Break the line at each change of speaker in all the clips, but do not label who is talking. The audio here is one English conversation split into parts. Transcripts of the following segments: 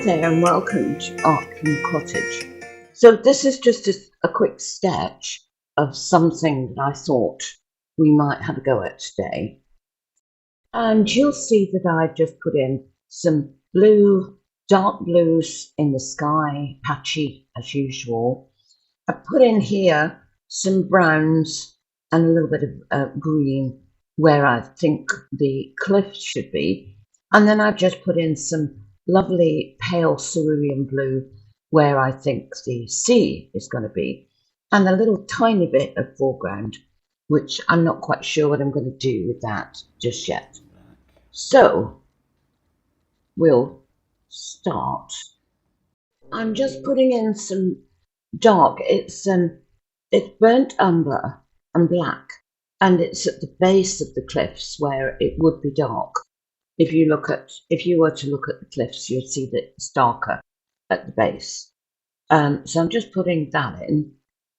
there and welcome to Art from the Cottage. So this is just a quick sketch of something that I thought we might have a go at today. And you'll see that I've just put in some blue, dark blues in the sky, patchy as usual. I put in here some browns and a little bit of green where I think the cliff should be. And then I've just put in some lovely pale cerulean blue where I think the sea is going to be, and a little tiny bit of foreground, which I'm not quite sure what I'm going to do with that just yet. So we'll start. I'm just putting in some dark. It's burnt umber and black, and it's at the base of the cliffs where it would be dark. If you were to look at the cliffs, you'll see that it's darker at the base. So I'm just putting that in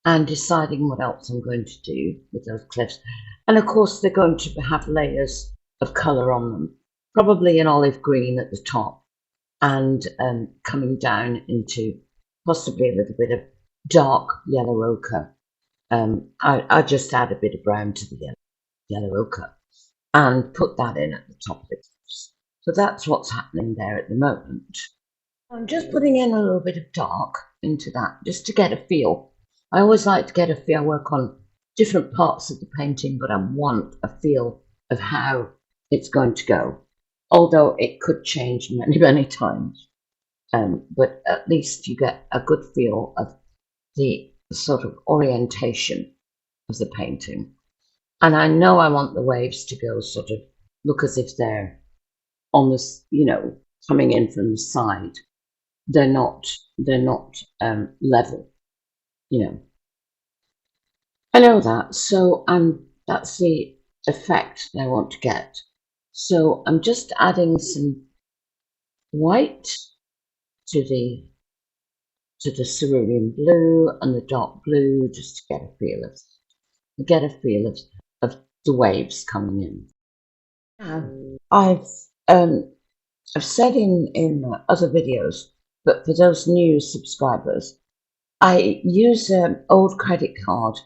and deciding what else I'm going to do with those cliffs. And of course, they're going to have layers of colour on them, probably an olive green at the top and coming down into possibly a little bit of dark yellow ochre. I just add a bit of brown to the yellow ochre and put that in at the top of the cliffs. So that's what's happening there at the moment. I'm just putting in a little bit of dark into that just to get a feel. I always like to get a feel. I work on different parts of the painting, but I want a feel of how it's going to go, although it could change many, many times. But at least you get a good feel of the sort of orientation of the painting. And I know I want the waves to go sort of look as if they're on this, coming in from the side. They're not level, I know that. So that's the effect that I want to get. So I'm just adding some white to the cerulean blue and the dark blue, just to get a feel of the waves coming in. I've said in other videos, but for those new subscribers, I use an old credit card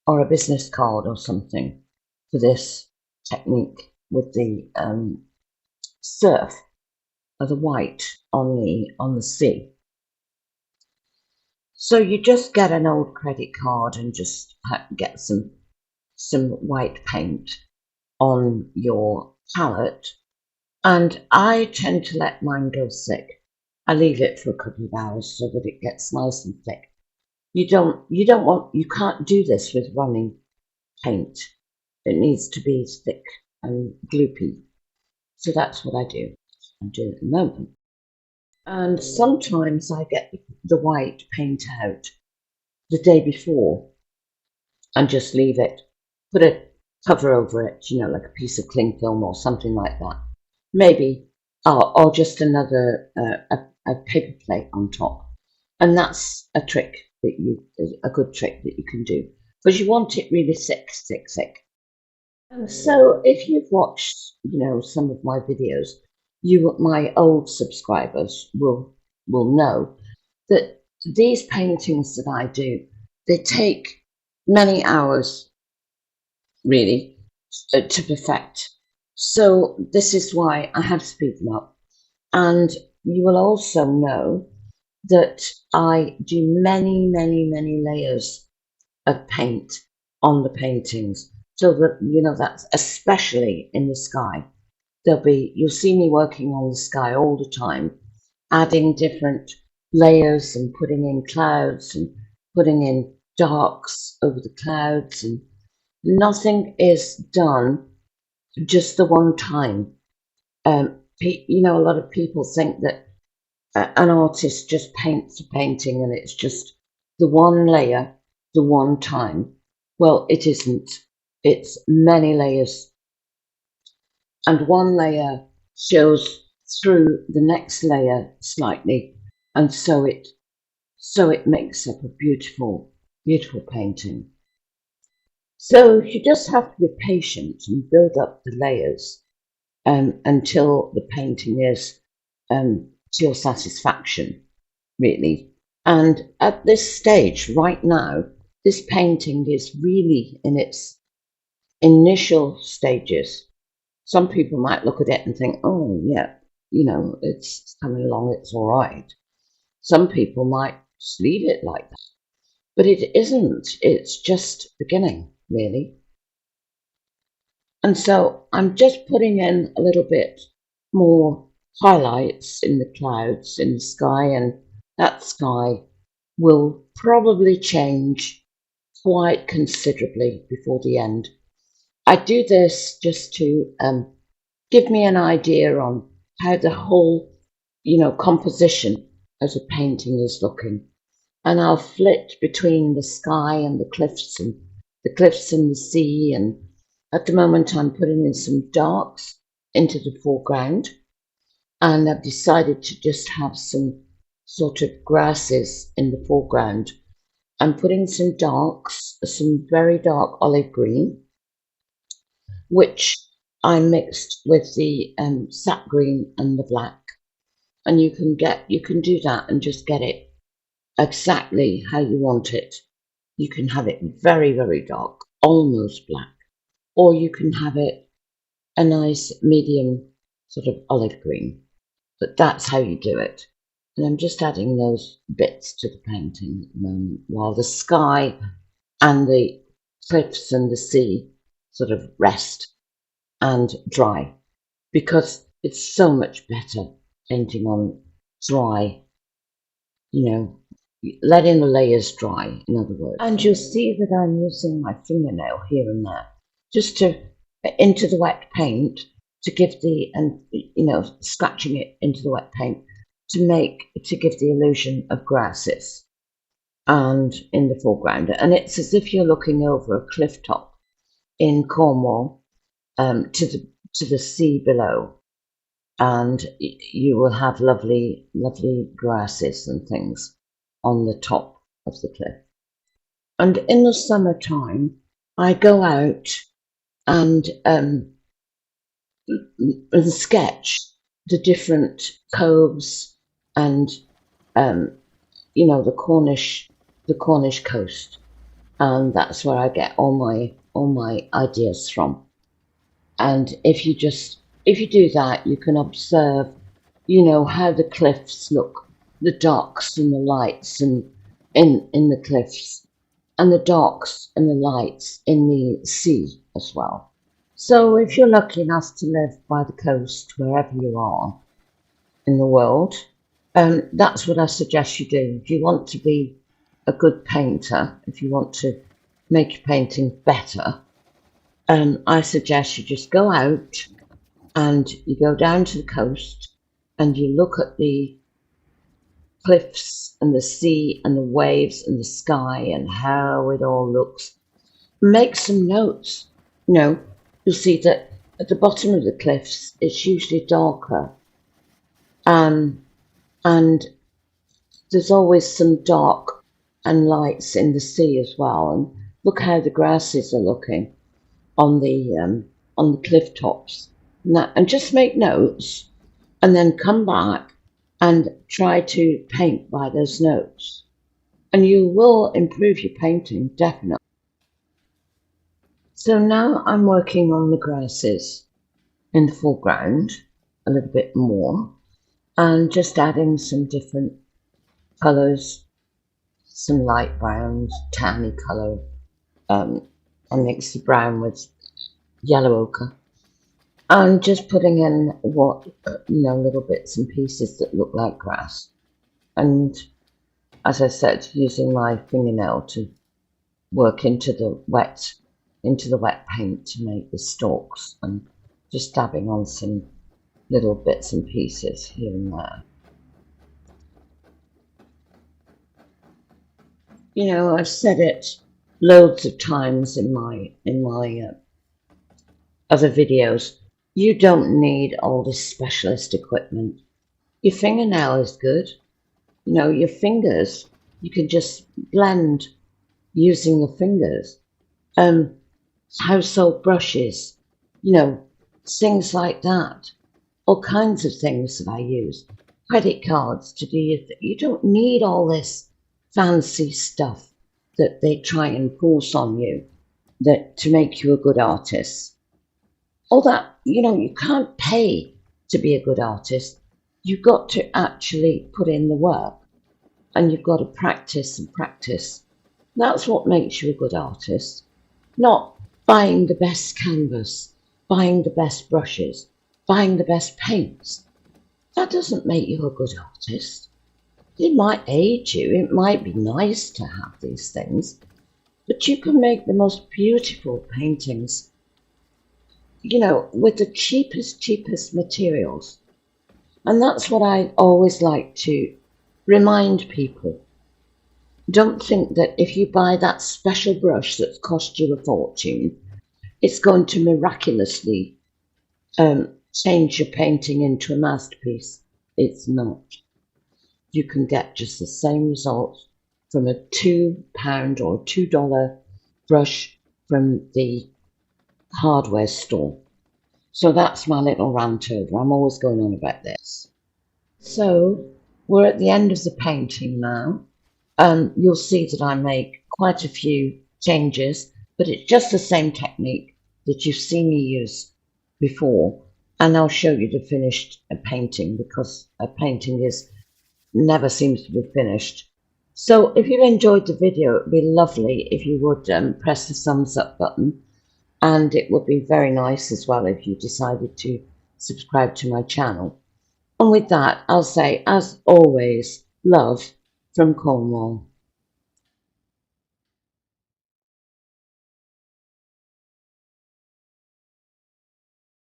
or a business card or something for this technique with the surf or the white on the sea. So you just get an old credit card and just get some white paint on your palette, and I tend to let mine go thick. I leave it for a couple of hours so that it gets nice and thick. You can't do this with running paint. It needs to be thick and gloopy. So that's what I do. I'm doing at the moment. And sometimes I get the white paint out the day before and just leave it, put a cover over it, like a piece of cling film or something like that. Maybe, or just another a paper plate on top. And that's a good trick that you can do, because you want it really thick. And so if you've watched, some of my videos, my old subscribers will know that these paintings that I do, they take many hours really to perfect. So this is why I have to speed them up. And you will also know that I do many, many, many layers of paint on the paintings, so that that's especially in the sky. You'll see me working on the sky all the time, adding different layers and putting in clouds and putting in darks over the clouds, and nothing is done just the one time. A lot of people think that an artist just paints a painting and it's just the one layer, the one time. Well, it isn't. It's many layers. And one layer shows through the next layer slightly, and so it makes up a beautiful, beautiful painting. So you just have to be patient and build up the layers until the painting is to your satisfaction, really. And at this stage, right now, this painting is really in its initial stages. Some people might look at it and think, oh, yeah, it's coming along, it's all right. Some people might just leave it like that. But it isn't. It's just beginning, really. And so I'm just putting in a little bit more highlights in the clouds, in the sky, and that sky will probably change quite considerably before the end. I do this just to give me an idea on how the whole, composition as a painting is looking. And I'll flit between the sky and the cliffs and the sea. And at the moment, I'm putting in some darks into the foreground. And I've decided to just have some sort of grasses in the foreground. I'm putting some darks, some very dark olive green, which I mixed with the sap green and the black. And you can do that and just get it exactly how you want it. You can have it very, very dark, almost black, or you can have it a nice medium sort of olive green. But that's how you do it. And I'm just adding those bits to the painting at the moment while the sky and the cliffs and the sea sort of rest and dry, because it's so much better painting on dry, letting the layers dry, in other words. And you'll see that I'm using my fingernail here and there just to into the wet paint to give scratching it into the wet paint to give the illusion of grasses and in the foreground. And it's as if you're looking over a cliff top in Cornwall to the sea below, and you will have lovely, lovely grasses and things on the top of the cliff. And in the summertime, I go out and sketch the different coves and the Cornish coast, and that's where I get all my ideas from. And if you do that, you can observe, how the cliffs look, the darks and the lights and in the cliffs, and the darks and the lights in the sea as well. So if you're lucky enough to live by the coast, wherever you are in the world, that's what I suggest you do. If you want to be a good painter, if you want to make your painting better, I suggest you just go out and you go down to the coast and you look at the cliffs and the sea and the waves and the sky and how it all looks. Make some notes. You'll see that at the bottom of the cliffs it's usually darker, and there's always some dark and lights in the sea as well. And look how the grasses are looking on the cliff tops, and just make notes, and then come back and try to paint by those notes, and you will improve your painting, definitely. So now I'm working on the grasses in the foreground a little bit more, and just adding some different colours, some light browns, tanny colour. I mix the brown with yellow ochre, and just putting in little bits and pieces that look like grass. And as I said, using my fingernail to work into the wet paint to make the stalks, and just dabbing on some little bits and pieces here and there. I've said it loads of times in my other videos. You don't need all this specialist equipment. Your fingernail is good. Your fingers, you can just blend using your fingers. Household brushes, things like that. All kinds of things that I use. credit cards to do your you don't need all this fancy stuff that they try and force on you that to make you a good artist. All that, you can't pay to be a good artist. You've got to actually put in the work, and you've got to practice and practice. That's what makes you a good artist, not buying the best canvas, buying the best brushes, buying the best paints. That doesn't make you a good artist. It might aid you, it might be nice to have these things, but you can make the most beautiful paintings, with the cheapest materials. And that's what I always like to remind people. Don't think that if you buy that special brush that's cost you a fortune, it's going to miraculously change your painting into a masterpiece. It's not. You can get just the same result from a £2 or $2 brush from the hardware store. So that's my little rant over. I'm always going on about this. So we're at the end of the painting now. You'll see that I make quite a few changes, but it's just the same technique that you've seen me use before. And I'll show you the finished painting, because a painting never seems to be finished. So if you enjoyed the video, it would be lovely if you would press the thumbs up button, and it would be very nice as well if you decided to subscribe to my channel. And with that, I'll say, as always, love from Cornwall.